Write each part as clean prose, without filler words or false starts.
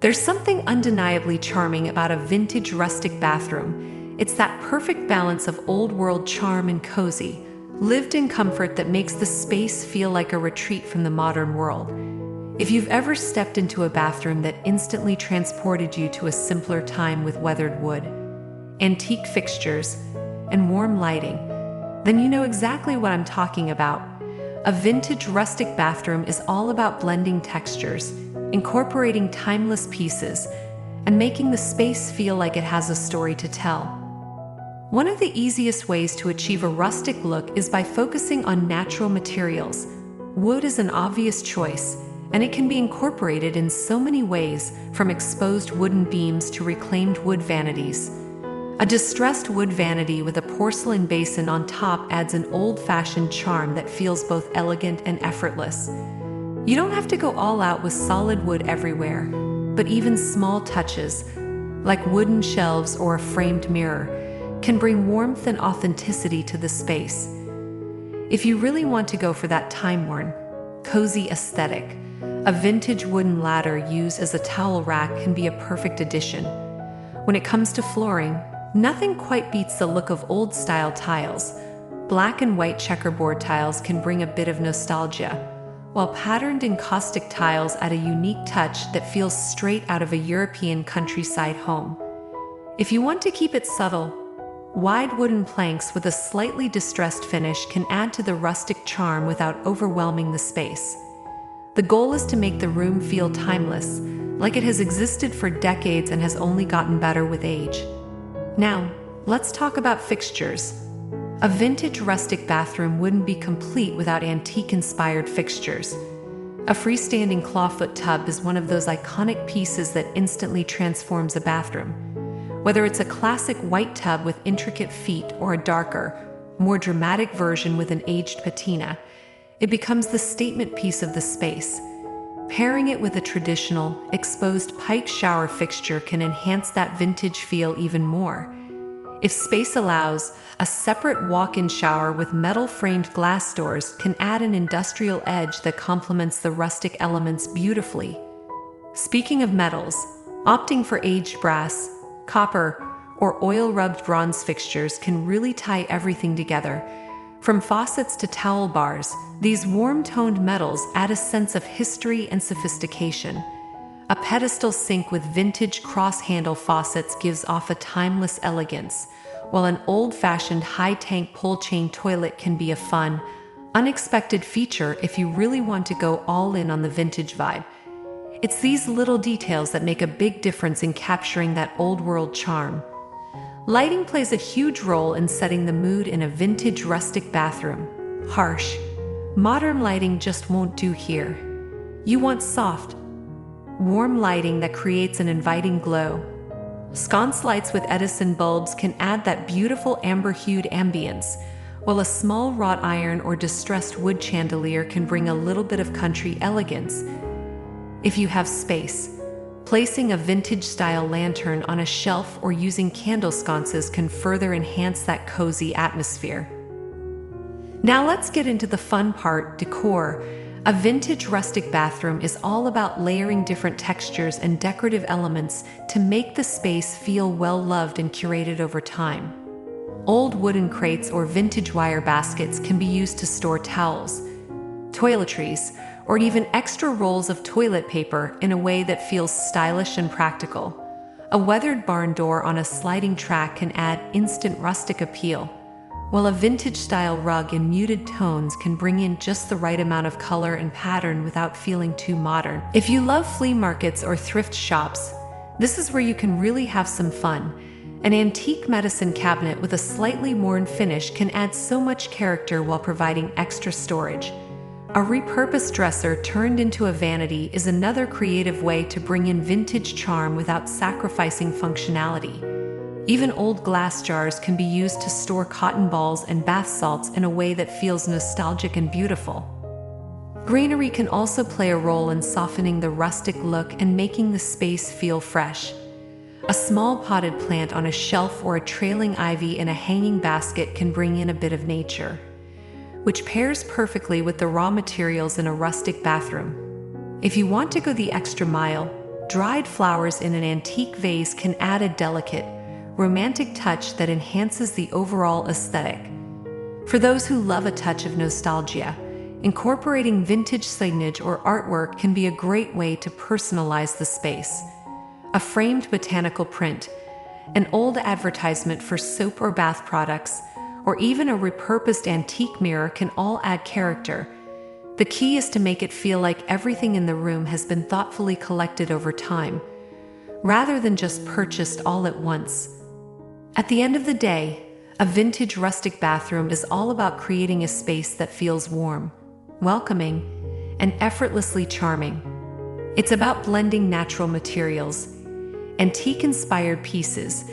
There's something undeniably charming about a vintage rustic bathroom. It's that perfect balance of old-world charm and cozy, lived-in comfort that makes the space feel like a retreat from the modern world. If you've ever stepped into a bathroom that instantly transported you to a simpler time with weathered wood, antique fixtures, and warm lighting, then you know exactly what I'm talking about. A vintage rustic bathroom is all about blending textures, incorporating timeless pieces, and making the space feel like it has a story to tell. One of the easiest ways to achieve a rustic look is by focusing on natural materials. Wood is an obvious choice, and it can be incorporated in so many ways, from exposed wooden beams to reclaimed wood vanities. A distressed wood vanity with a porcelain basin on top adds an old-fashioned charm that feels both elegant and effortless. You don't have to go all out with solid wood everywhere, but even small touches, like wooden shelves or a framed mirror, can bring warmth and authenticity to the space. If you really want to go for that time-worn, cozy aesthetic, a vintage wooden ladder used as a towel rack can be a perfect addition. When it comes to flooring, nothing quite beats the look of old-style tiles. Black and white checkerboard tiles can bring a bit of nostalgia, while patterned encaustic tiles add a unique touch that feels straight out of a European countryside home. If you want to keep it subtle, wide wooden planks with a slightly distressed finish can add to the rustic charm without overwhelming the space. The goal is to make the room feel timeless, like it has existed for decades and has only gotten better with age. Now, let's talk about fixtures. A vintage rustic bathroom wouldn't be complete without antique-inspired fixtures. A freestanding clawfoot tub is one of those iconic pieces that instantly transforms a bathroom. Whether it's a classic white tub with intricate feet or a darker, more dramatic version with an aged patina, it becomes the statement piece of the space. Pairing it with a traditional, exposed pike shower fixture can enhance that vintage feel even more. If space allows, a separate walk-in shower with metal-framed glass doors can add an industrial edge that complements the rustic elements beautifully. Speaking of metals, opting for aged brass, copper, or oil-rubbed bronze fixtures can really tie everything together. From faucets to towel bars, these warm-toned metals add a sense of history and sophistication. A pedestal sink with vintage cross-handle faucets gives off a timeless elegance, while an old-fashioned high-tank pull-chain toilet can be a fun, unexpected feature if you really want to go all in on the vintage vibe. It's these little details that make a big difference in capturing that old-world charm. Lighting plays a huge role in setting the mood in a vintage rustic bathroom. Harsh, modern lighting just won't do here. You want soft, warm lighting that creates an inviting glow. Sconce lights with Edison bulbs can add that beautiful amber-hued ambience, while a small wrought iron or distressed wood chandelier can bring a little bit of country elegance. If you have space, placing a vintage-style lantern on a shelf or using candle sconces can further enhance that cozy atmosphere. Now let's get into the fun part, decor. A vintage rustic bathroom is all about layering different textures and decorative elements to make the space feel well-loved and curated over time. Old wooden crates or vintage wire baskets can be used to store towels, toiletries, or even extra rolls of toilet paper in a way that feels stylish and practical. A weathered barn door on a sliding track can add instant rustic appeal, while a vintage-style rug in muted tones can bring in just the right amount of color and pattern without feeling too modern. If you love flea markets or thrift shops, this is where you can really have some fun. An antique medicine cabinet with a slightly worn finish can add so much character while providing extra storage. A repurposed dresser turned into a vanity is another creative way to bring in vintage charm without sacrificing functionality. Even old glass jars can be used to store cotton balls and bath salts in a way that feels nostalgic and beautiful. Greenery can also play a role in softening the rustic look and making the space feel fresh. A small potted plant on a shelf or a trailing ivy in a hanging basket can bring in a bit of nature, which pairs perfectly with the raw materials in a rustic bathroom. If you want to go the extra mile, dried flowers in an antique vase can add a delicate, romantic touch that enhances the overall aesthetic. For those who love a touch of nostalgia, incorporating vintage signage or artwork can be a great way to personalize the space. A framed botanical print, an old advertisement for soap or bath products, or even a repurposed antique mirror can all add character. The key is to make it feel like everything in the room has been thoughtfully collected over time, rather than just purchased all at once. At the end of the day, a vintage rustic bathroom is all about creating a space that feels warm, welcoming, and effortlessly charming. It's about blending natural materials, antique-inspired pieces,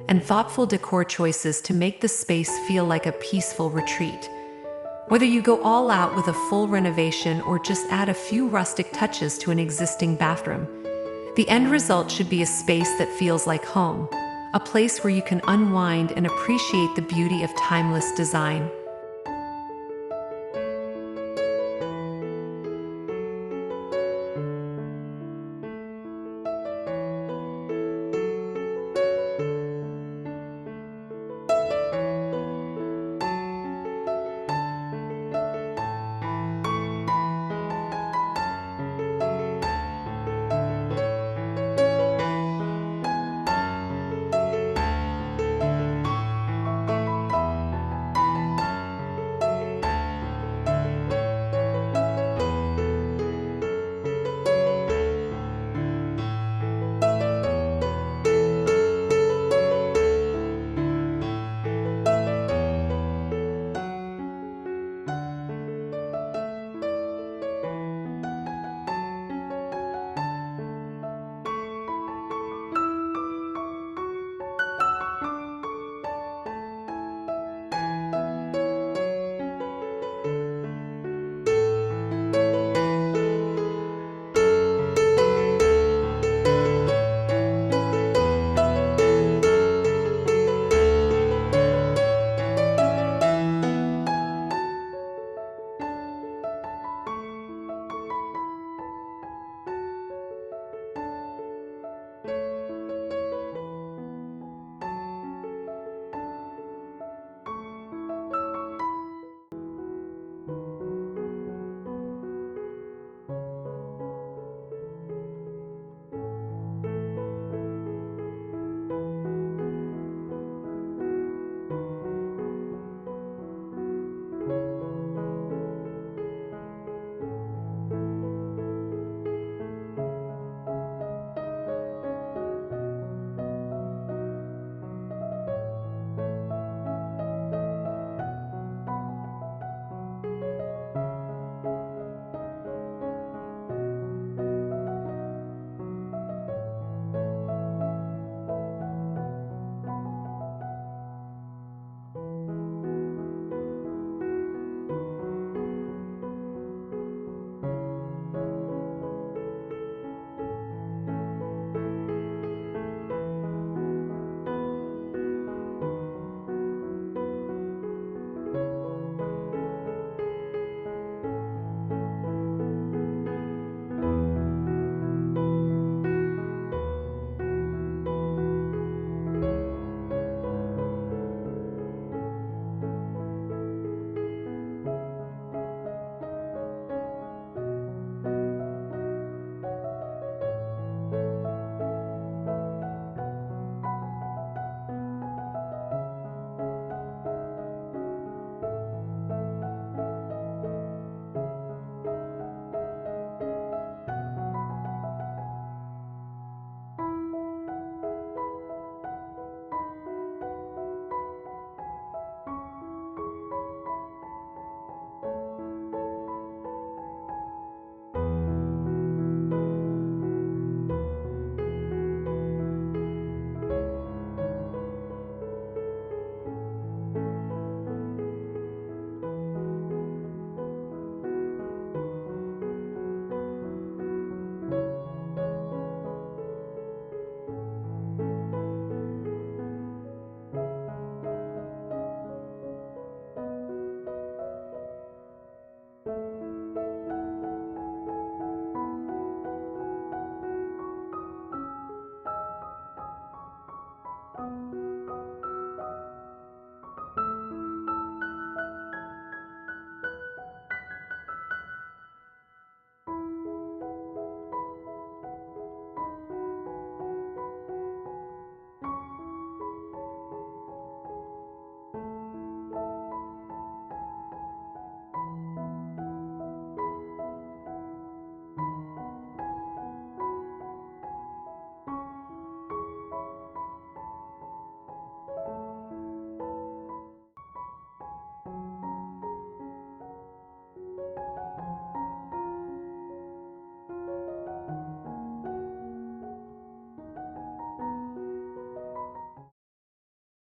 and thoughtful decor choices to make the space feel like a peaceful retreat. Whether you go all out with a full renovation or just add a few rustic touches to an existing bathroom, the end result should be a space that feels like home, a place where you can unwind and appreciate the beauty of timeless design.